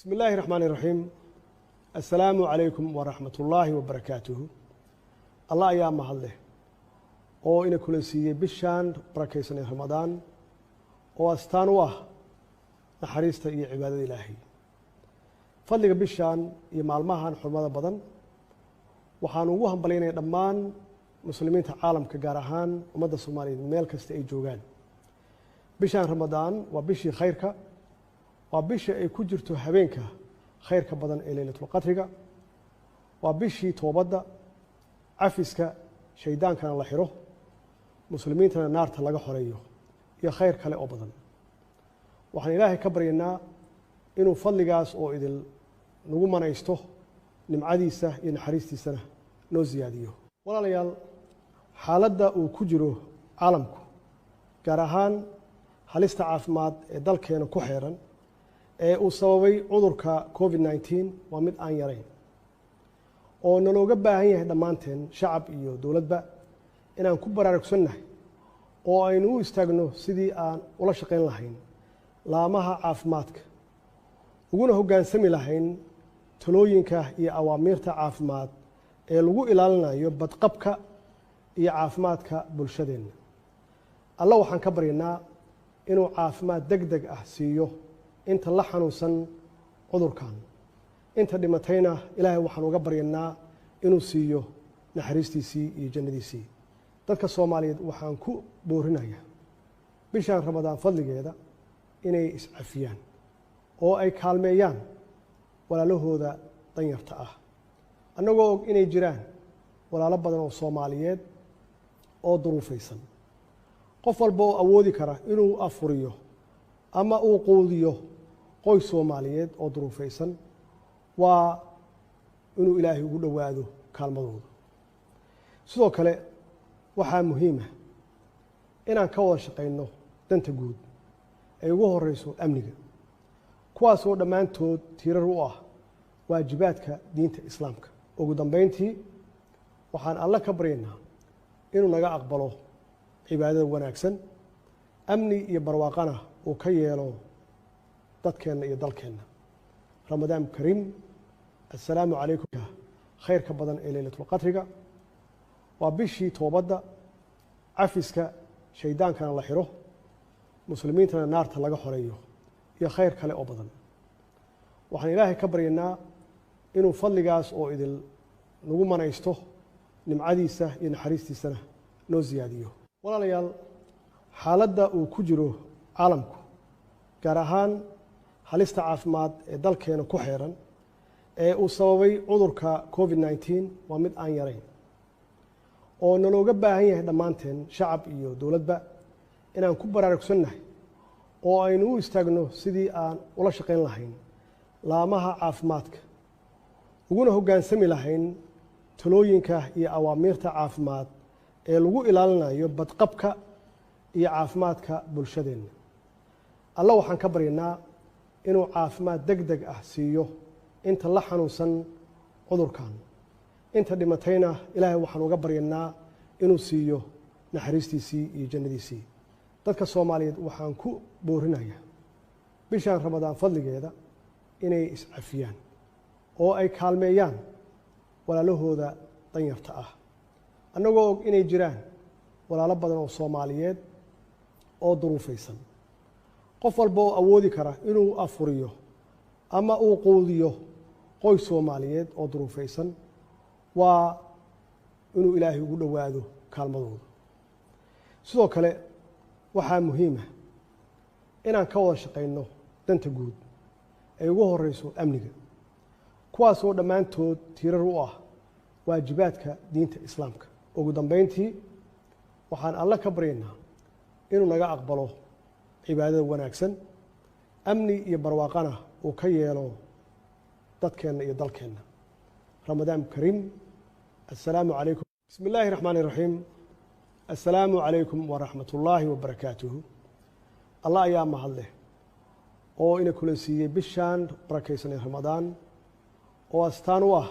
بسم الله الرحمن الرحيم. السلام عليكم ورحمة الله وبركاته. الله أيام مهله oo ina kulansiiyey bishaan barakaysanay Ramadaan oo astaan u ah naxariista iyo cibaadada Ilaahay. Fadliga bishaan iyo maalmahan xurmada badan waxaan ugu hambalyeynaa dhammaan muslimiinta caalamka gaar ahaan ummadda Soomaaliyeed meel kasta ay joogaan. Bishaan Ramadaan waa bishii khayrka, waa bishii ay ku jirto habeenka khayrka badan ee Laylatul Qadriga, waa bishii toobadda, cafiska, shaydaankana la xiro, muslimiintana naarta laga xoreeyo iyo khayr kale oo badan. Waxaan Ilaahay ka baryaynaa inuu fadligaas oo idil nagu manaysto nimcadiisa iyo naxariistiisana noo siyaadiyo. Walaalayaal, xaaladda uu ku jiro caalamku gaar ahaan halista caafimaad ee dalkeena ku xeeran ee uu sababay cudurka COVID-19 waa mid aan yarayn oo nalooga baahan yahay dhammaanteen shacab iyo dowladba inaan ku baraarugsannahay oo aynu u istaagno sidii aan ula shaqayn lahayn laamaha caafimaadka uguna hoggaansami lahayn talooyinka iyo awaamiirta caafimaad ee lagu ilaalinayo badqabka iyo caafimaadka bulshadeenna. alla waxaan ka baryaynaa inuu caafimaad degdeg ah siiyo inta la xanuunsan cudurkan, inta dhimatayna Ilaahay waxaan uga baryaynaa inuu siiyo naxariistiisii iyo jannadiisii. dadka Soomaaliyeed waxaan ku boorinayaa bishaan Ramadaan fadligeeda inay iscafiyaan oo ay kaalmeeyaan walaalahooda danyarta ah, annagoo og inay jiraan walaalo badan oo Soomaaliyeed oo duruufaysan. qof walba oo awoodi kara inuu afuriyo ama uu quudiyo qoys Soomaaliyeed oo duruufaysan waa inuu Ilaahay ugu dhowaado kaalmadooda. sidoo kale waxaa muhiim ah inaan ka wada shaqayno danta guud ay ugu horeyso amniga, kuwaas oo dhammaantood tiirar u ah waajibaadka diinta Islaamka. ugu dambeyntii waxaan alle ka baryaynaa inuu naga aqbalo cibaadada wanaagsan, amni iyo barwaaqana uu ka yeelo dadkeenna iyo dalkeenna. Ramadaan kariim. assalaamu calaykum. khayrka badan ee Laylatul Qadriga waa bishii toobadda, cafiska, shaydaankana la xiro, muslimiintana naarta laga xoreeyo iyo khayr kale oo badan. waxaan Ilaahay ka baryaynaa inuu fadligaas oo idil nagu manaysto nimcadiisa iyo naxariistiisana noo siyaadiyo. walaalayaal, xaaladda uu ku jiro caalamku gaar ahaan halista caafimaad ee dalkeena ku xeeran ee uu sababay cudurka COVID-19 waa mid aan yarayn oo nalooga baahan yahay dhammaanteen shacab iyo dowladba inaan ku baraarugsannahay oo aynu u istaagno sidii aan ula shaqayn lahayn laamaha caafimaadka uguna hoggaansami lahayn talooyinka iyo awaamiirta caafimaad ee lagu ilaalinayo badqabka iyo caafimaadka bulshadeenna. alla waxaan ka baryaynaa inuu caafimaad degdeg ah siiyo inta la xanuunsan cudurkan, inta dhimatayna Ilaahay waxaan uga baryaynaa inuu siiyo naxariistiisii iyo jannadiisii. dadka Soomaaliyeed waxaan ku boorinayaa bishaan Ramadaan fadligeeda inay iscafiyaan oo ay kaalmeeyaan walaalahooda danyarta ah, annagoo og inay jiraan walaalo badan oo Soomaaliyeed oo duruufaysan. qof walba oo awoodi kara inuu afuriyo ama uu quudiyo qoys Soomaaliyeed oo duruufaysan waa inuu Ilaahay ugu dhowaado kaalmadooda. sidoo kale waxaa muhiim ah inaan ka wada shaqayno danta guud ay ugu horeyso amniga, kuwaas oo dhammaantood tiirar u ah waajibaadka diinta Islaamka. ugu dambeyntii waxaan alle ka baryaynaa inuu naga aqbalo cibaadada wanaagsan, amni iyo barwaaqana uu ka yeelo dadkeenna iyo dalkeenna. Ramadaan kariim. assalaamu calaykum. bismi illaahi raxmaani raxiim. assalaamu calaykum waraxmatullaahi wabarakaatuhu. allah ayaa mahadleh oo ina kulansiiyey bishaan barakaysanay Ramadaan oo astaan u ah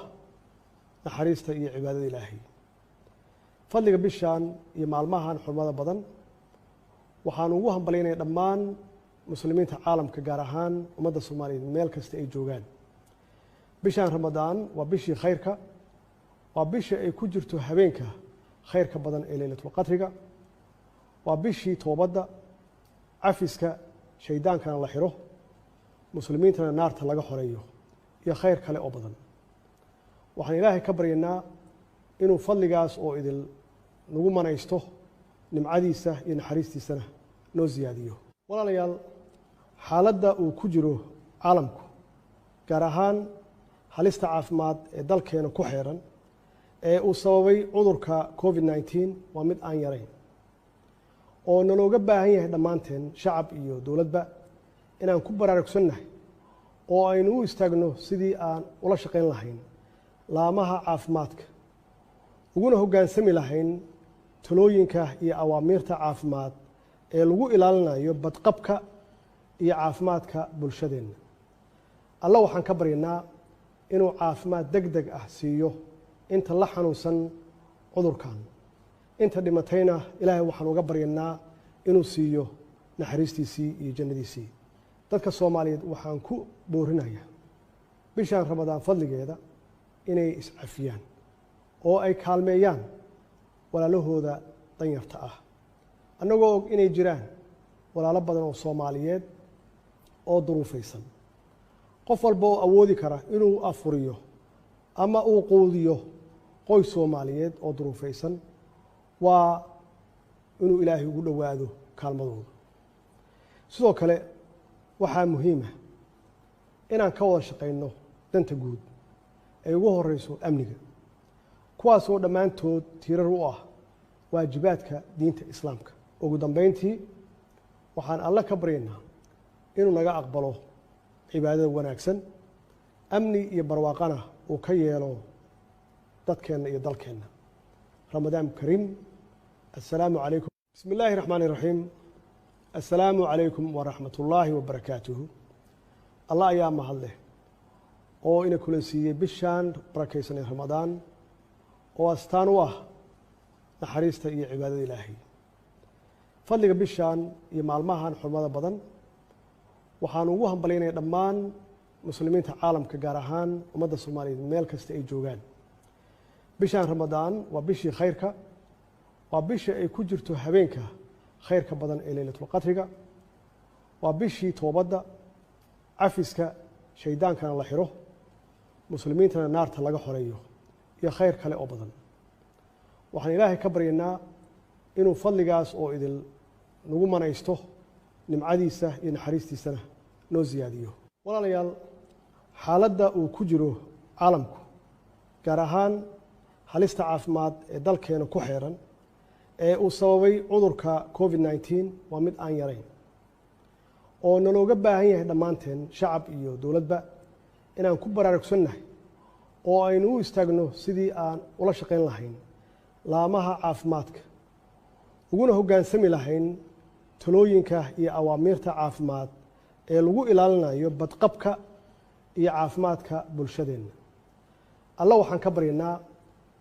naxariista iyo cibaadada Ilaahay. fadliga bishaan iyo maalmahan xurmada badan waxaan ugu hambalyeynaa dhammaan muslimiinta caalamka gaar ahaan ummadda Soomaaliyeed meel kasta ay joogaan. Bishaan Ramadaan waa bishii khayrka, waa bisha ay ku jirto habeenka khayrka badan ee Laylatul Qadriga, waa bishii toobadda, cafiska shaydaankana la xiro, muslimiintana naarta laga xoreeyo iyo khayr kale oo badan. waxaan ilaahay ka baryaynaa inuu fadligaas oo idil nagu manaysto nimcadiisa iyo naxariistiisana noo siyaadiyo. walaalayaal, xaaladda uu ku jiro caalamku, gaar ahaan halista caafimaad ee dalkeena ku xeeran ee uu sababay cudurka COVID-19 waa mid aan yarayn oo nalooga baahan yahay dhammaanteen shacab iyo dowladba inaan ku baraarugsannahay oo aynu u istaagno sidii aan ula shaqayn lahayn laamaha caafimaadka, uguna hoggaansami lahayn talooyinka iyo awaamiirta caafimaad ee lagu ilaalinayo badqabka iyo caafimaadka bulshadeenna. alla waxaan ka baryaynaa inuu caafimaad degdeg ah siiyo inta la xanuunsan cudurkan, inta dhimatayna ilaahay waxaan uga baryaynaa inuu siiyo naxariistiisii iyo jannadiisii. dadka Soomaaliyeed waxaan ku boorinayaa bishaan Ramadaan fadligeeda inay iscafiyaan oo ay kaalmeeyaan walaalahooda danyarta ah, annagoo og inay jiraan walaalo badan oo Soomaaliyeed oo duruufaysan. qof walba oo awoodi kara inuu afuriyo ama uu quudiyo qoys Soomaaliyeed oo duruufaysan waa inuu ilaahay ugu dhowaado kaalmadooda. sidoo kale waxaa muhiim ah inaan ka wada shaqayno danta guud ay ugu horeyso amniga, kuwaasoo dhammaantood tiirar u ah waajibaadka diinta islaamka. ugu dambeyntii waxaan alle ka baryaynaa inuu naga aqbalo cibaadada wanaagsan, amni iyo barwaaqana uu ka yeelo dadkeenna iyo dalkeenna. ramadaan kariim. assalaamu calaykum. bismi illaahi raxmaani raxiim. assalaamu calaykum waraxmatullaahi wabarakaatuhu. allah ayaa mahad leh oo ina kula siiyey bishaan barakaysan ee Ramadaan oo astaan u ah naxariista iyo cibaadada ilaahay. fadliga bishaan iyo maalmahan xurmada badan waxaan ugu hambalyaynaya dhammaan muslimiinta caalamka gaar ahaan ummadda Soomaaliyeed meel kasta ay joogaan. bishaan Ramadaan waa bishii khayrka, waa bisha ay ku jirto habeenka khayrka badan ee Laylatul Qadriga, waa bishii toobadda, cafiska shaydaankana la xiro, muslimiintana naarta laga xoreeyo iyo khayr kale oo badan. waxaan ilaahay ka baryaynaa inuu fadligaas oo idil nagu manaysto nimcadiisa iyo naxariistiisana noo siyaadiyo. walaalayaal, xaaladda uu ku jiro caalamku, gaar ahaan halista caafimaad ee dalkeena ku xeeran ee uu sababay cudurka COVID-19 waa mid aan yarayn oo nalooga baahan yahay dhammaanteen shacab iyo dowladba inaan ku baraarugsannahay oo aynu u istaagno sidii aan ula shaqayn lahayn laamaha caafimaadka, uguna hoggaansami lahayn talooyinka iyo awaamiirta caafimaad ee lagu ilaalinayo badqabka iyo caafimaadka bulshadeenna. alla waxaan ka baryaynaa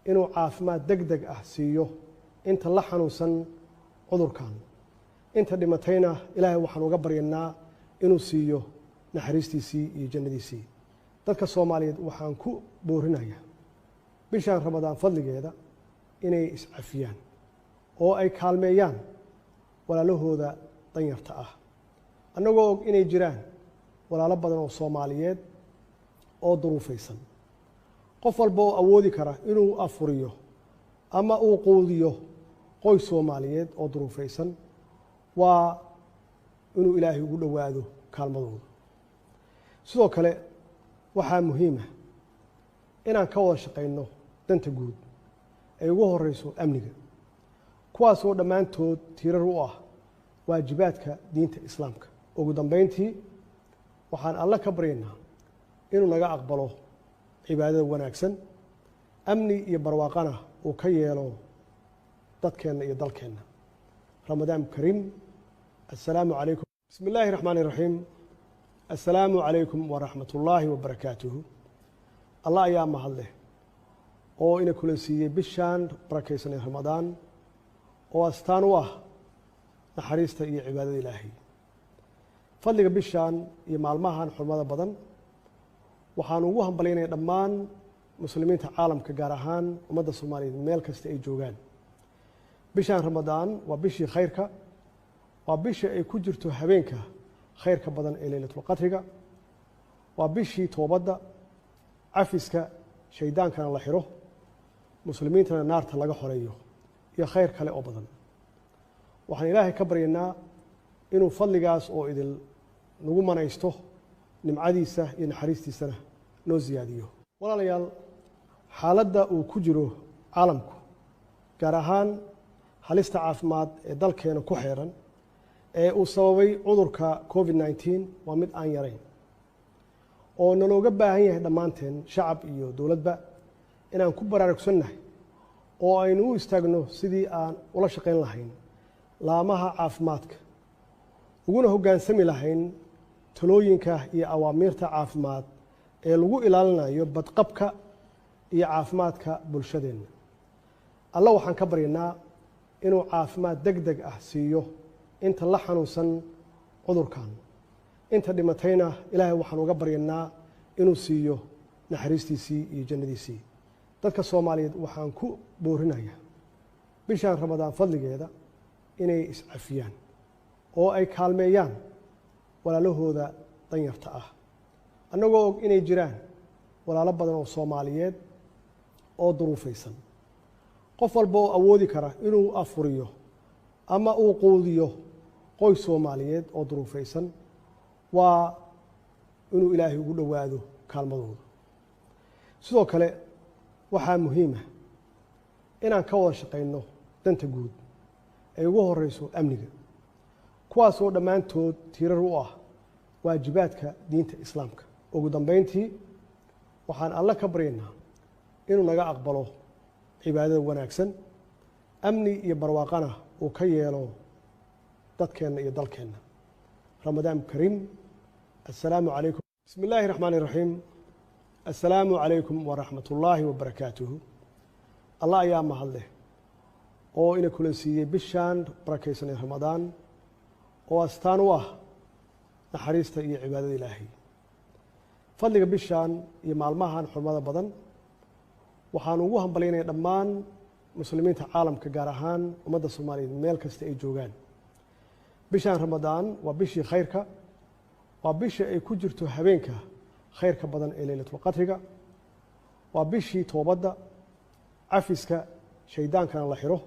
inuu caafimaad degdeg ah siiyo inta la xanuunsan cudurkan, inta dhimatayna ilaahay waxaan uga baryaynaa inuu siiyo naxariistiisii iyo jannadiisii. dadka Soomaaliyeed waxaan ku boorinayaa bishaan Ramadaan fadligeeda inay iscafiyaan oo ay kaalmeeyaan walaalahooda danyarta ah, annagoo og inay jiraan walaalo badan oo Soomaaliyeed oo duruufaysan. qof walba oo awoodi kara inuu afuriyo ama uu quudiyo qoys Soomaaliyeed oo duruufaysan waa inuu ilaahay ugu dhowaado kaalmadooda. sidoo kale waxaa muhiim ah inaan ka wada shaqayno danta guud ay ugu horeyso amniga, kuwaasoo dhammaantood tiirar u ah waajibaadka diinta islaamka. ugu dambeyntii waxaan alle ka baryaynaa inuu naga aqbalo cibaadada wanaagsan, amni iyo barwaaqana uu ka yeelo dadkeenna iyo dalkeenna. ramadaan kariim. assalaamu calaykum. bismi illaahi raxmaani raxiim. assalaamu calaykum waraxmatullaahi wabarakaatuhu. allah ayaa mahad leh oo ina kula siiyey bishaan barakaysan ee Ramadaan oo astaan u ah naxariista iyo cibaadada ilaahay. fadliga bishaan iyo maalmahan xurmada badan waxaan ugu hambalyaynaya dhammaan muslimiinta caalamka gaar ahaan ummadda Soomaaliyeed meel kasta ay joogaan. bishaan Ramadaan waa bishii khayrka, waa bishii ay ku jirto habeenka khayrka badan ee Laylatul Qadriga, waa bishii toobadda, cafiska shaydaankana la xiro, muslimiintana naarta laga xoreeyo iyo khayr kale oo badan. waxaan ilaahay ka baryaynaa inuu fadligaas oo idil nagu manaysto nimcadiisa iyo naxariistiisana noo siyaadiyo. walaalayaal, xaaladda uu ku jiro caalamku gaar ahaan halista caafimaad ee dalkeena ku xeeran ee uu sababay cudurka COVID-19 waa mid aan yarayn oo nalooga baahan yahay dhammaanteen shacab iyo dowladba inaan ku baraarugsannahay oo aynu u istaagno sidii aan ula shaqayn lahayn laamaha caafimaadka, uguna hoggaansami lahayn talooyinka iyo awaamiirta caafimaad ee lagu ilaalinayo badqabka iyo caafimaadka bulshadeenna. alla waxaan ka baryaynaa inuu caafimaad degdeg ah siiyo inta la xanuunsan cudurkan, inta dhimatayna ilaahay waxaan uga baryaynaa inuu siiyo naxariistiisii iyo jannadiisii. dadka Soomaaliyeed waxaan ku boorinayaa bishaan Ramadaan fadligeeda inay iscafiyaan oo ay kaalmeeyaan walaalahooda danyarta ah, annagoo og inay jiraan walaalo badan oo Soomaaliyeed oo duruufaysan. qof walba oo awoodi kara inuu afuriyo ama uu quudiyo qoys Soomaaliyeed oo duruufaysan waa inuu ilaahay ugu dhowaado kaalmadooda. sidoo kale waxaa muhiim ah inaan ka wada shaqayno danta guud ay ugu horeyso amniga, kuwaasoo dhammaantood tiirar u ah waajibaadka diinta islaamka. ugu dambeyntii waxaan alle ka baryaynaa inuu naga aqbalo cibaadada wanaagsan, amni iyo barwaaqana uu ka yeelo dadkeenna iyo dalkeenna. ramadaan kariim. assalaamu calaykum. bismi illaahi raxmaani raxiim. assalaamu calaykum waraxmatullaahi wabarakaatuhu. allah ayaa mahad leh oo ina kula siiyey bishaan barakaysanay Ramadaan oo astaan u ah naxariista iyo cibaadada ilaahay. fadliga bishaan iyo maalmahan xurmada badan waxaan ugu hambalyaynaya dhammaan muslimiinta caalamka gaar ahaan ummadda Soomaaliyeed meel kasta ay joogaan. bishaan Ramadaan waa bishii khayrka, waa bishii ay ku jirto habeenka khayrka badan ee Laylatul Qadriga, waa bishii toobadda, cafiska shaydaankana la xiro,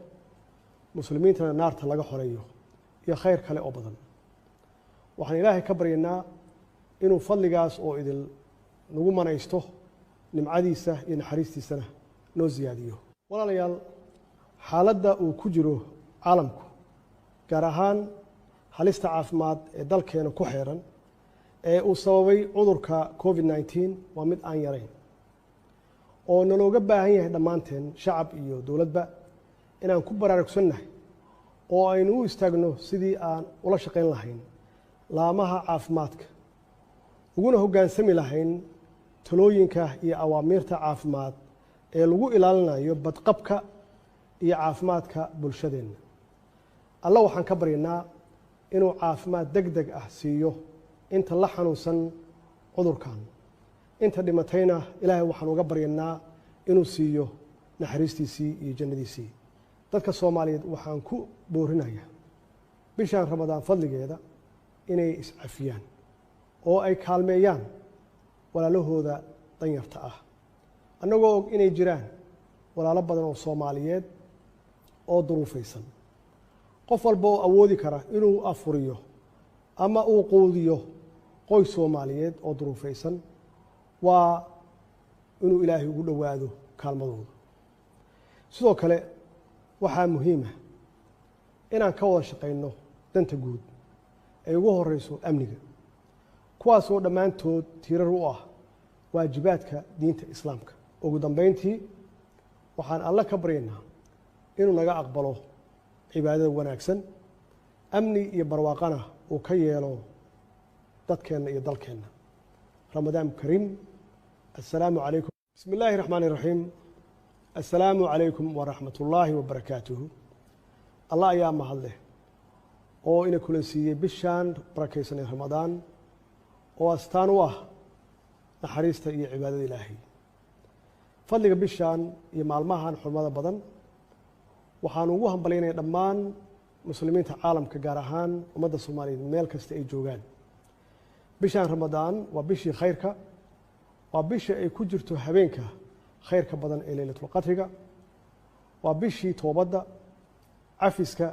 muslimiintana naarta laga xoreeyo iyo khayr kale oo badan. waxaan ilaahay ka baryaynaa inuu fadligaas oo idil nagu manaysto nimcadiisa iyo naxariistiisana noo siyaadiyo. walaalayaal, xaaladda uu ku jiro caalamku gaar ahaan halista caafimaad ee dalkeena ku xeeran ee uu sababay cudurka COVID-19 waa mid aan yarayn oo nalooga baahan yahay dhammaanteen shacab iyo dowladba inaan ku baraarugsannahay oo aynu u istaagno sidii aan ula shaqayn lahayn laamaha caafimaadka, uguna hoggaansami lahayn talooyinka iyo awaamiirta caafimaad ee lagu ilaalinayo badqabka iyo caafimaadka bulshadeenna. alla waxaan ka baryaynaa inuu caafimaad degdeg ah siiyo inta la xanuunsan cudurkan, inta dhimatayna ilaahay waxaan uga baryaynaa inuu siiyo naxariistiisii iyo jannadiisii. dadka Soomaaliyeed waxaan ku boorinayaa bishaan Ramadaan fadligeeda inay iscafiyaan oo ay kaalmeeyaan walaalahooda danyarta ah, annagoo og inay jiraan walaalo badan oo Soomaaliyeed oo duruufaysan. qof walba oo awoodi kara inuu afuriyo ama uu quudiyo qoys Soomaaliyeed oo duruufaysan waa inuu ilaahay ugu dhowaado kaalmadooda. sidoo kale waxaa muhiim ah inaan ka wada shaqayno danta guud ay ugu horeyso amniga, kuwaasoo dhammaantood tiirar u ah waajibaadka diinta islaamka. ugu dambeyntii waxaan alle ka baryaynaa inuu naga aqbalo cibaadada wanaagsan, amni iyo barwaaqana uu ka yeelo dadkeenna iyo dalkeenna. ramadaan kariim. assalaamu calaykum. bismi illaahi raxmaani raxiim. assalaamu calaykum waraxmatullaahi wabarakaatuhu. allah ayaa mahad leh oo ina kulansiiyey bishaan barakaysan ee ramadaan oo astaan u ah naxariista iyo cibaadada ilaahay. fadliga bishaan iyo maalmahan xurmada badan waxaan ugu hambalyaynaya dhammaan muslimiinta caalamka, gaar ahaan ummadda Soomaaliyeed meel kasta ay joogaan. bishaan ramadaan waa bishii khayrka, waa bisha ay ku jirto habeenka khayrka badan ee laylatul qadriga, waa bishii toobadda, cafiska,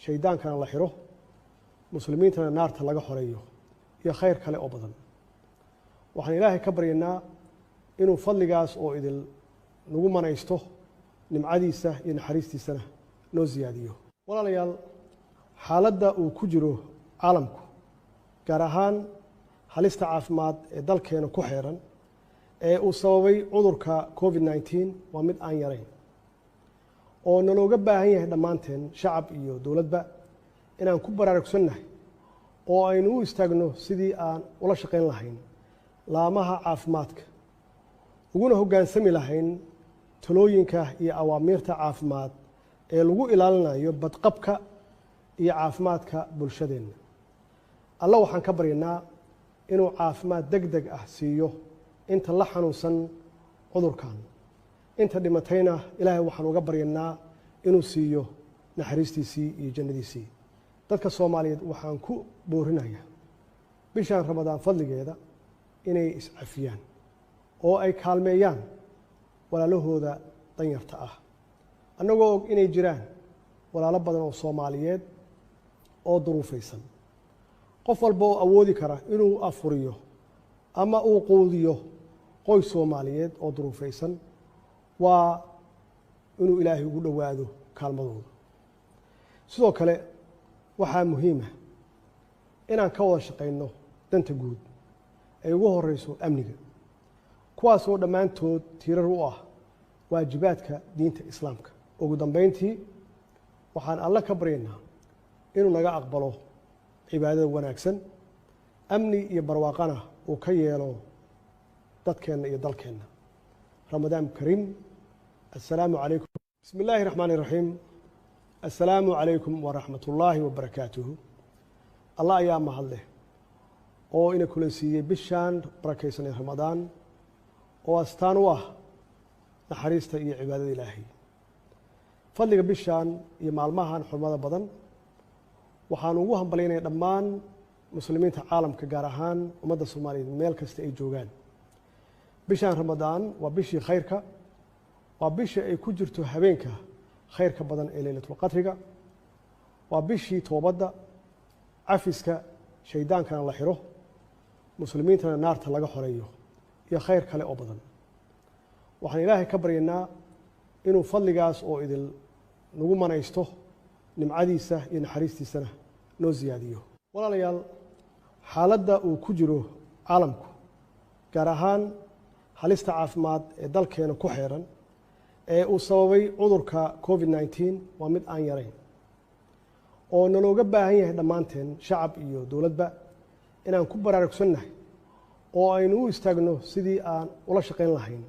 shaydaankana la xiro, muslimiintana naarta laga xoreeyo iyo khayr kale oo badan. waxaan ilaahay ka baryaynaa inuu fadligaas oo idil nagu manaysto, nimcadiisa iyo naxariistiisana noo siyaadiyo. walaalayaal, xaaladda uu ku jiro caalamku, gaar ahaan halista caafimaad ee dalkeena ku xeeran ee uu sababay cudurka COVID-19 waa mid aan yarayn, oo nalooga baahan yahay dhammaanteen, shacab iyo dowladba, inaan ku baraarugsannahay oo aynu u istaagno sidii aan ula shaqayn lahayn laamaha caafimaadka, uguna hoggaansami lahayn talooyinka iyo awaamiirta caafimaad ee lagu ilaalinayo badqabka iyo caafimaadka bulshadeenna. alla waxaan ka baryaynaa inuu caafimaad degdeg ah siiyo inta la xanuunsan cudurkan, inta dhimatayna ilaahay waxaan uga baryaynaa inuu siiyo naxariistiisii iyo jannadiisii. dadka Soomaaliyeed waxaan ku boorinayaa bishaan ramadaan fadligeeda inay iscafiyaan oo ay kaalmeeyaan walaalahooda danyarta ah, annagoo og inay jiraan walaalo badan oo Soomaaliyeed oo duruufaysan. qof walba oo awoodi kara inuu afuriyo ama uu quudiyo qoys Soomaaliyeed oo duruufaysan waa inuu ilaahay ugu dhowaado kaalmadooda. sidoo kale waxaa muhiim ah inaan ka wada shaqayno danta guud ay ugu horeyso amniga, kuwaas oo dhammaantood tiirar u ah waajibaadka diinta islaamka. ugu dambeyntii, waxaan alle ka baryaynaa inuu naga aqbalo cibaadada wanaagsan, amni iyo barwaaqana uu ka yeelo dadkeenna iyo dalkeenna. ramadaan kariim. assalaamu calaykum. bismi illaahi raxmaani raxiim. assalaamu calaykum waraxmatullaahi wabarakaatuhu. allah ayaa mahad leh oo ina kulansiiyey bishaan barakaysan ee ramadaan oo astaan u ah naxariista iyo cibaadada ilaahay. fadliga bishaan iyo maalmahan xurmada badan waxaan ugu hambalyaynaya dhammaan muslimiinta caalamka, gaar ahaan ummadda Soomaaliyeed meel kasta ay joogaan. bishaan ramadaan waa bishii khayrka, waa bisha ay ku jirto habeenka khayrka badan ee laylatul qadriga, waa bishii toobadda, cafiska, shaydaankana la xiro, muslimiintana naarta laga xoreeyo iyo khayr kale oo badan. waxaan ilaahay ka baryaynaa inuu fadligaas oo idil nagu manaysto, nimcadiisa iyo naxariistiisana noo siyaadiyo. walaalayaal, xaaladda uu ku jiro caalamku, gaar ahaan halista caafimaad ee dalkeena ku xeeran ee uu sababay cudurka COVID-19 waa mid aan yarayn, oo nalooga baahan yahay dhammaanteen, shacab iyo dowladba, inaan ku baraarugsannahay oo aynu u istaagno sidii aan ula shaqayn lahayn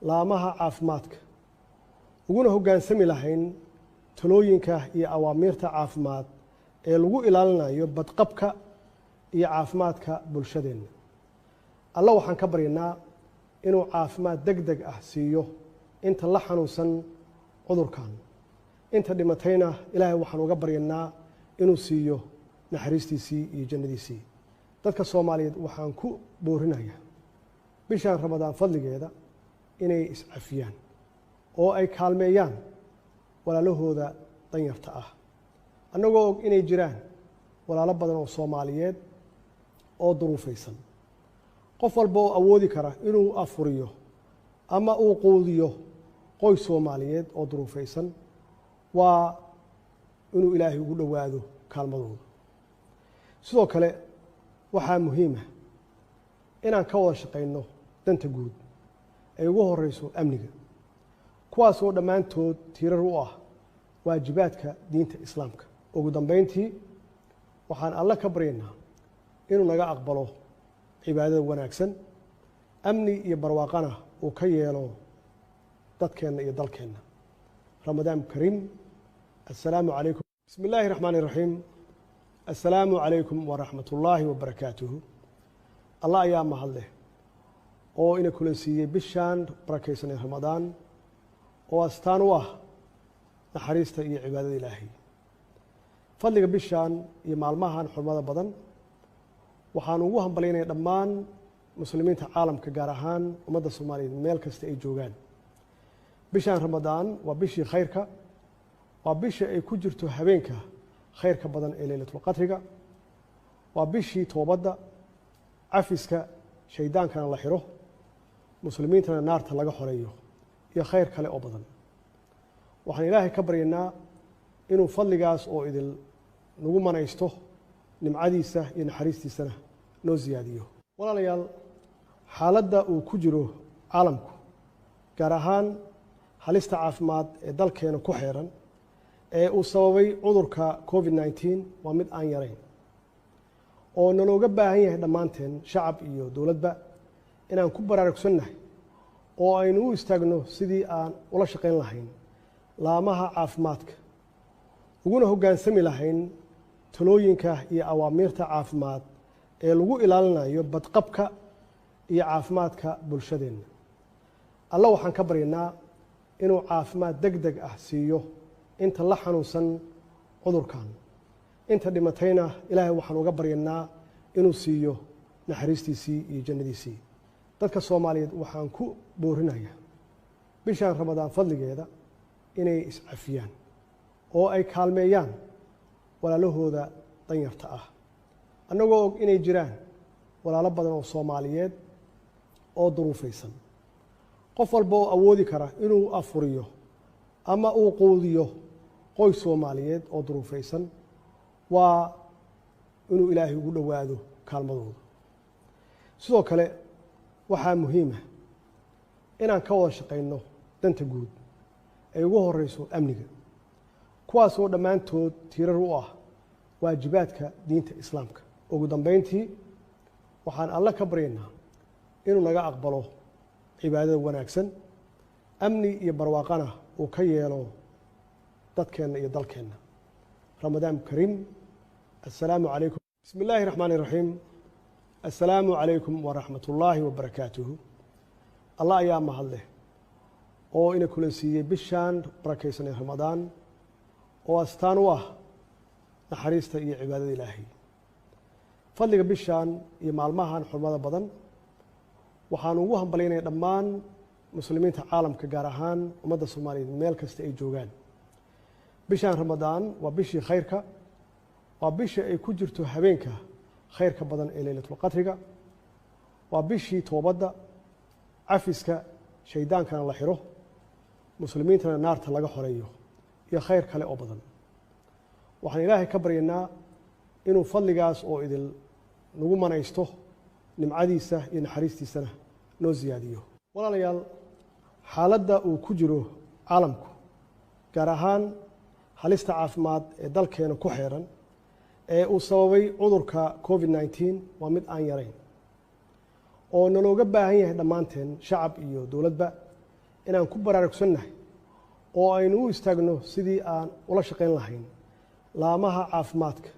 laamaha caafimaadka, uguna hoggaansami lahayn talooyinka iyo awaamiirta caafimaad ee lagu ilaalinayo badqabka iyo caafimaadka bulshadeenna. alla waxaan ka baryaynaa inuu caafimaad degdeg ah siiyo inta la xanuunsan cudurkan, inta dhimatayna ilaahay waxaan uga baryaynaa inuu siiyo naxariistiisii iyo jannadiisii. dadka Soomaaliyeed waxaan ku boorinayaa bishaan ramadaan fadligeeda inay iscafiyaan oo ay kaalmeeyaan walaalahooda danyarta ah, annagoo og inay jiraan walaalo badan oo Soomaaliyeed oo duruufaysan. qof walba oo awoodi kara inuu afuriyo ama uu quudiyo qoys Soomaaliyeed oo duruufaysan waa inuu ilaahay ugu dhowaado kaalmadooda. sidoo kale waxaa muhiim ah inaan ka wada shaqayno danta guud ay ugu horeyso amniga, kuwaas oo dhammaantood tiirar u ah waajibaadka diinta islaamka. ugu dambeyntii, waxaan alle ka baryaynaa inuu naga aqbalo cibaadada wanaagsan, amni iyo barwaaqana uu ka yeelo dadkeenna iyo dalkeenna. ramadaan kariim. assalaamu calaykum. bismi illaahi raxmaani raxiim. السلام عليكم ورحمة الله وبركاته. الله أيام mahadleh oo ina kula siiyey bishaan barakaysan Ramadaan oo astaan u ah naxariista iyo cibaadada Ilaahay. Fadliga bishaan iyo maalmahan xurmada badan waxaan ugu hambalyeynaa dhammaan muslimiinta caalamka gaar ahaan ummadda Soomaaliyeed meel kasta ay joogaan. Bishaan Ramadaan waa bishii khayrka, waa bishii ay ku jirto habeenka khayrka badan ee Laylatul Qadriga, waa bishii toobadda, cafiska shaydaankana la xiro, muslimiintana naarta laga xoreeyo iyo khayr kale oo badan. Waxaan Ilaahay ka baryaynaa inuu fadligaas oo idil nagu manaysto nimcadiisa iyo naxariistiisana noo ziyaadiyo. Walaalayaal, xaaladda uu ku jiro caalamku gaar ahaan halista caafimaad ee dalkeena ku xeeran ee uu sababay cudurka COVID-19 waa mid aan yarayn oo nalooga baahan yahay dhammaanteen shacab iyo dowladba inaan ku baraarugsannahay oo aynu u istaagno sidii aan ula shaqayn lahayn laamaha caafimaadka uguna hoggaansami lahayn talooyinka iyo awaamiirta caafimaad ee lagu ilaalinayo badqabka iyo caafimaadka bulshadeenna. alla waxaan ka baryaynaa inuu caafimaad degdeg ah siiyo inta la xanuunsan cudurkan, inta dhimatayna Ilaahay waxaan uga baryaynaa inuu siiyo naxariistiisii iyo jannadiisii. dadka Soomaaliyeed waxaan ku boorinayaa bishaan Ramadaan fadligeeda inay iscafiyaan oo ay kaalmeeyaan walaalahooda danyarta ah, annagoo og inay jiraan walaalo badan oo Soomaaliyeed oo duruufaysan. qof walba oo awoodi kara inuu afuriyo ama uu quudiyo qoys Soomaaliyeed oo duruufaysan waa inuu Ilaahay ugu dhowaado kaalmadooda. sidoo kale waxaa muhiim ah inaan ka wada shaqayno danta guud ay ugu horeyso amniga, kuwaas oo dhammaantood tiirar u ah waajibaadka diinta Islaamka. ugu dambeyntii waxaan alla ka baryaynaa inuu naga aqbalo cibaadada wanaagsan, amni iyo barwaaqana uu ka yeelo dadkeenna iyo dalkeenna. Ramadaan kariim. assalaamu calaykum. bismi illaahi raxmaani raxiim. assalaamu calaykum waraxmatullaahi wabarakaatuhu. allah ayaa mahadleh oo ina kula siiyey bishaan barakaysan Ramadaan oo astaan u ah naxariista iyo cibaadada Ilaahay. fadliga bishaan iyo maalmahan xurmada badan waxaan ugu hambalyeynaa dhammaan muslimiinta caalamka gaar ahaan ummadda Soomaaliyeed meel kasta ay joogaan. bishaan Ramadaan waa bishii khayrka, waa bishii ay ku jirto habeenka khayrka badan ee Laylatul Qadriga, waa bishii toobadda, cafiska shaydaankana la xiro, muslimiintana naarta laga xoreeyo iyo khayr kale oo badan. waxaan Ilaahay ka baryaynaa inuu fadligaas oo idil nagu manaysto nimcadiisa iyo naxariistiisana noo ziyaadiyo. walaalayaal, xaaladda uu ku jiro caalamku gaar ahaan halista caafimaad ee dalkeena ku xeeran ee uu sababay cudurka COVID-19 waa mid aan yarayn oo nalooga baahan yahay dhammaanteen shacab iyo dowladba inaan ku baraarugsannahay oo aynu u istaagno sidii aan ula shaqayn lahayn laamaha caafimaadka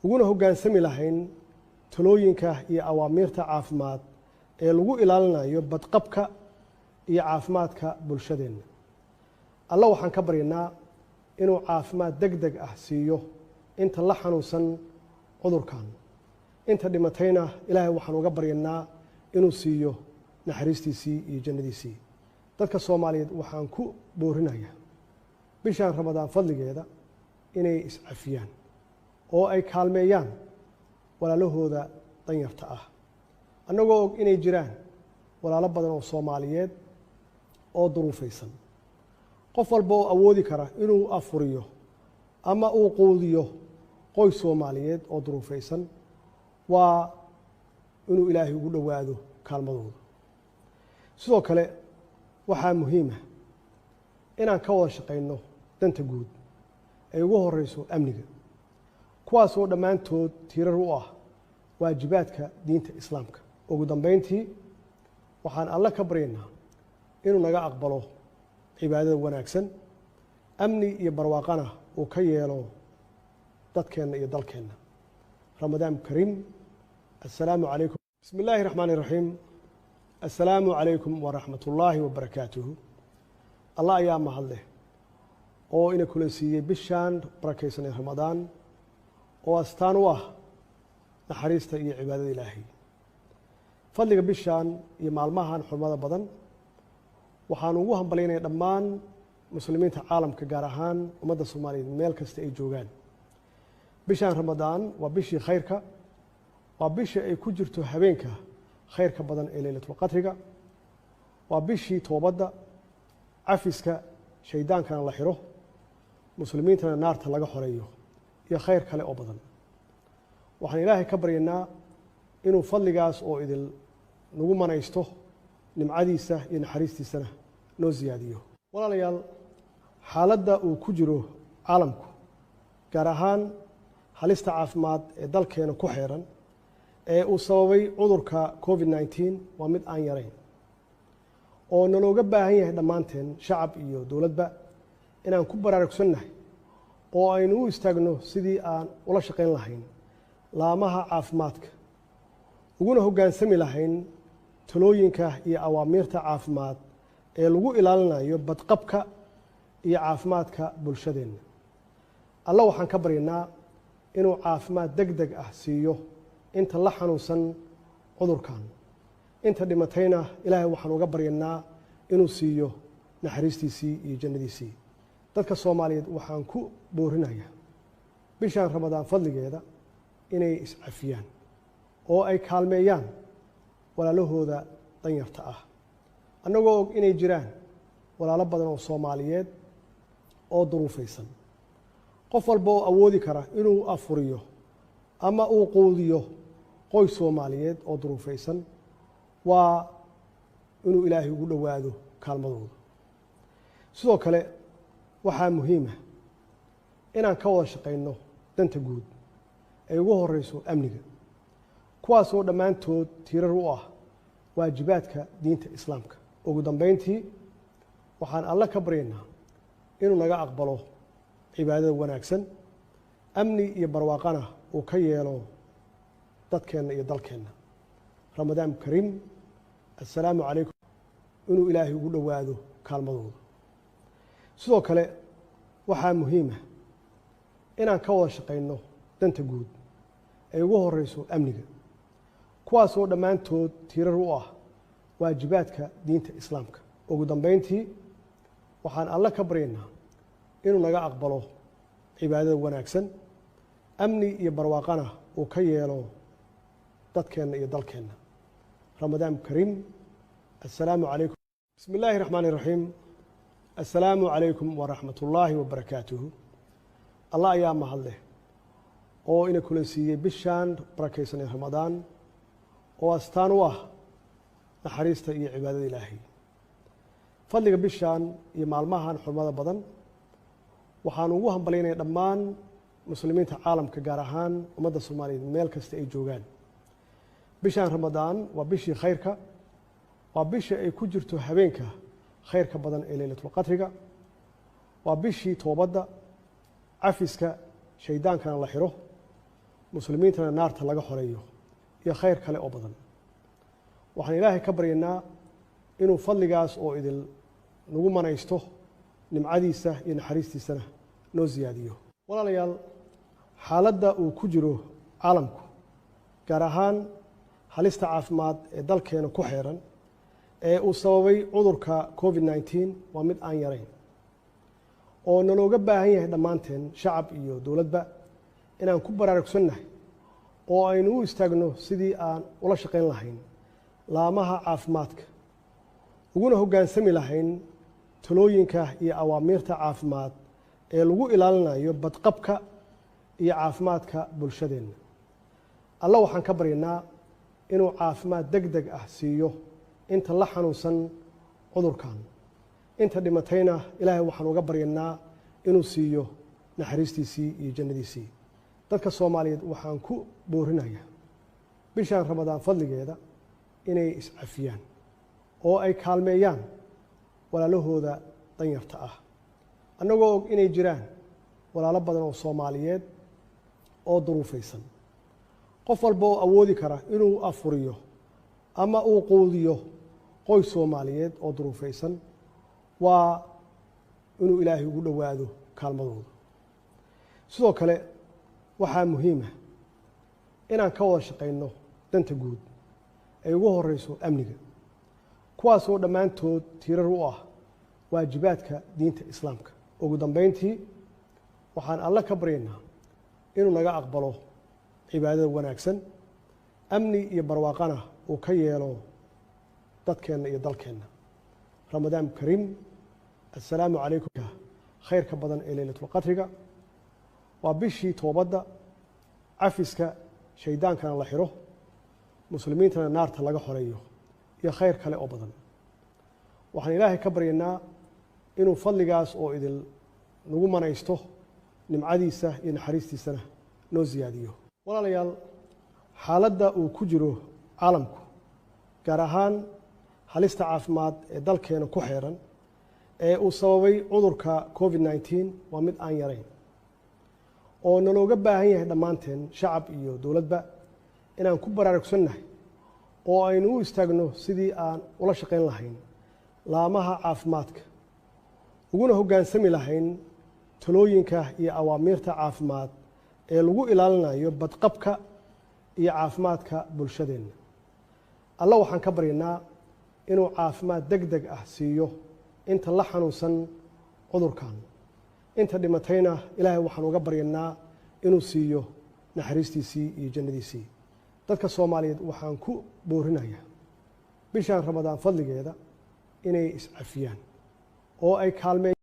uguna hoggaansami lahayn talooyinka iyo awaamiirta caafimaad ee lagu ilaalinayo badqabka iyo caafimaadka bulshadeenna. alla waxaan ka baryaynaa inuu caafimaad degdeg ah siiyo inta la xanuunsan cudurkan, inta dhimatayna Ilaahay waxaan uga baryaynaa inuu siiyo naxariistiisii iyo jannadiisii. dadka Soomaaliyeed waxaan ku boorinayaa bishaan Ramadaan fadligeeda inay iscafiyaan oo ay kaalmeeyaan walaalahooda danyarta ah, annagoo og inay jiraan walaalo badan oo Soomaaliyeed oo duruufaysan. qof walba oo awoodi kara inuu afuriyo ama uu quudiyo qoys Soomaaliyeed oo duruufaysan waa inuu Ilaahay ugu dhowaado kaalmadooda. sidoo kale waxaa muhiim ah inaan ka wada shaqayno danta guud ay ugu horeyso amniga, kuwaas oo dhammaantood tiirar u ah waajibaadka diinta Islaamka. ugu dambeyntii waxaan alla ka baryaynaa inuu naga aqbalo cibaadada wanaagsan, amni iyo barwaaqana uu ka yeelo dadkeenna iyo dalkeenna. Ramadaan kariim. Assalaamu calaykum. Bismi illaahi raxmaani raxiim. Assalaamu calaykum waraxmatullaahi wabarakaatuhu. Allah ayaa mahad leh oo ina kula siiyey bishaan barakaysan ee Ramadaan oo astaan u ah naxariista iyo cibaadada Ilaahay. Fadliga bishaan iyo maalmahan xurmada badan waxaan ugu hambaleynayaa dhammaan muslimiinta caalamka, gaar ahaan ummadda Soomaaliyeed meel kasta ay joogaan. Bishaan Ramadaan waa bishii khayrka, waa bishii ay ku jirto habeenka khayrka badan ee Laylatul Qadriga, waa bishii toobadda, cafiska, shaydaankana la xiro, muslimiintana naarta laga xoreeyo iyo khayr kale oo badan. Waxaan Ilaahay ka baryaynaa inuu fadligaas oo idil nagu manaysto, nimcadiisa iyo naxariistiisana noo siyaadiyo. Walaalayaal, xaaladda uu ku jiro caalamku, gaar ahaan halista caafimaad ee dalkeena ku xeeran ee uu sababay cudurka COVID-19 waa mid aan yarayn oo nalooga baahan yahay dhammaanteen, shacab iyo dowladba, inaan ku baraarugsannahay oo aynu u istaagno sidii aan ula shaqayn lahayn laamaha caafimaadka, uguna hoggaansami lahayn talooyinka iyo awaamiirta caafimaad ee lagu ilaalinayo badqabka iyo caafimaadka bulshadeenna. Alla waxaan ka baryaynaa inuu caafimaad degdeg ah siiyo inta la xanuunsan cudurkan, inta dhimatayna Ilaahay waxaan uga baryaynaa inuu siiyo naxariistiisii iyo jannadiisii. Dadka Soomaaliyeed waxaan ku boorinayaa bishaan Ramadaan fadligeeda inay iscafiyaan oo ay kaalmeeyaan walaalahooda danyarta ah, annagoo og inay jiraan walaalo badan oo Soomaaliyeed oo duruufaysan. Qof walba oo awoodi kara inuu afuriyo ama uu quudiyo qoys Soomaaliyeed oo duruufaysan waa inuu Ilaahay ugu dhowaado kaalmadooda. Sidoo kale waxaa muhiim ah inaan ka wada shaqayno danta guud ay ugu horeyso amniga, kuwaasoo dhammaantood tiirar u ah waajibaadka diinta Islaamka. Ugu dambeyntii, waxaan Alle ka baryaynaa inuu naga aqbalo cibaadada wanaagsan, amni iyo barwaaqana uu ka yeelo dadkeenna iyo dalkeenna. Ramadaan kariim. Assalaamu calaykum. Inuu Ilaahay ugu dhowaado kaalmadooda. Sidoo kale waxaa muhiim ah inaan ka wada shaqayno danta guud ay ugu horeyso amniga, kuwaasoo dhammaantood tiirar u ah waajibaadka diinta Islaamka. Ugu dambeyntii, waxaan Alle ka baryaynaa inuu naga aqbalo cibaadada wanaagsan, amni iyo barwaaqana uu ka yeelo dadkeenna iyo dalkeenna. Ramadaan kariim. Assalaamu calaykum. Bismi illaahi raxmaani raxiim. Assalaamu calaykum waraxmatullaahi wabarakaatuhu. Allah ayaa mahad leh oo ina kula siiyey bishaan barakaysan ee Ramadaan oo astaan u ah naxariista iyo cibaadada Ilaahay. Fadliga bishaan iyo maalmahan xurmada badan waxaan ugu hambaleynayaa dhammaan muslimiinta caalamka, gaar ahaan ummadda Soomaaliyeed meel kasta ay joogaan. Bishaan Ramadaan waa bishii khayrka, waa bishii ay ku jirto habeenka khayrka badan ee Laylatul Qadriga, waa bishii toobadda, cafiska, shaydaankana la xiro, muslimiintana naarta laga xoreeyo iyo khayr kale oo badan. Waxaan Ilaahay ka baryaynaa inuu fadligaas oo idil nagu manaysto, nimcadiisa iyo naxariistiisana noo siyaadiyo. Walaalayaal, xaaladda uu ku jiro caalamku, gaar ahaan halista caafimaad ee dalkeena ku xeeran ee uu sababay cudurka COVID-19 waa mid aan yarayn oo nalooga baahan yahay dhammaanteen, shacab iyo dowladba, inaan ku baraarugsannahay oo aynu u istaagno sidii aan ula shaqayn lahayn laamaha caafimaadka, uguna hoggaansami lahayn talooyinka iyo awaamiirta caafimaad ee lagu ilaalinayo badqabka iyo caafimaadka bulshadeenna. Alla waxaan ka baryaynaa inuu caafimaad degdeg ah siiyo inta la xanuunsan cudurkan, inta dhimatayna Ilaahay waxaan uga baryaynaa inuu siiyo naxariistiisii iyo jannadiisii. Dadka Soomaaliyeed waxaan ku boorinayaa bishaan Ramadaan fadligeeda inay iscafiyaan oo ay kaalmeeyaan walaalahooda danyarta ah, annagoo og inay jiraan walaalo badan oo Soomaaliyeed oo duruufaysan qof walba oo awoodi kara inuu afuriyo ama uu quudiyo qoys Soomaaliyeed oo duruufaysan waa inuu Ilaahay ugu dhawaado kaalmadooda sidoo kale waxaa muhiim ah inaan ka wada shaqeyno danta guud ay ugu horeyso amniga kuwaas oo dhammaantood tiirar u ah waajibaadka diinta islaamka ugu dambeyntii waxaan alla ka baryaynaa inuu naga aqbalo cibaadada wanaagsan amni iyo barwaaqana uu ka yeelo dadkeena iyo dalkeena ramadaan kariim assalaamu calaykum khayrka badan ee laylatul qadriga waa bishii toobadda cafiska shaydaankana la xiro muslimiintana naarta laga xoreeyo iyo khayr kale oo badan waxaan ilaahay ka baryaynaa inuu fadligaas oo idil nagu manaysto nimcadiisa iyo naxariistiisana noo siyaadiyo walaalayaal xaaladda uu ku jiro caalamku gaar ahaan halista caafimaad ee dalkeena ku xeeran ee uu sababay cudurka COVID-19 waa mid aan yarayn oo nalooga baahan yahay dhammaanteen shacab iyo dowladba inaan ku baraarugsannahay oo aynu u istaagno sidii aan ula shaqayn lahayn laamaha caafimaadka uguna hoggaansami lahayn talooyinka iyo awaamiirta caafimaad ee lagu ilaalinayo badqabka iyo caafimaadka bulshadeenna alla waxaan ka baryaynaa inuu caafimaad degdeg ah siiyo inta la xanuunsan cudurkan inta dhimatayna ilaahay waxaan uga baryaynaa inuu siiyo naxariistiisii iyo jannadiisii dadka Soomaaliyeed waxaan ku boorinayaa bishaan Ramadaan fadligeeda inay iscafiyaan oo ay kaalmeeyaan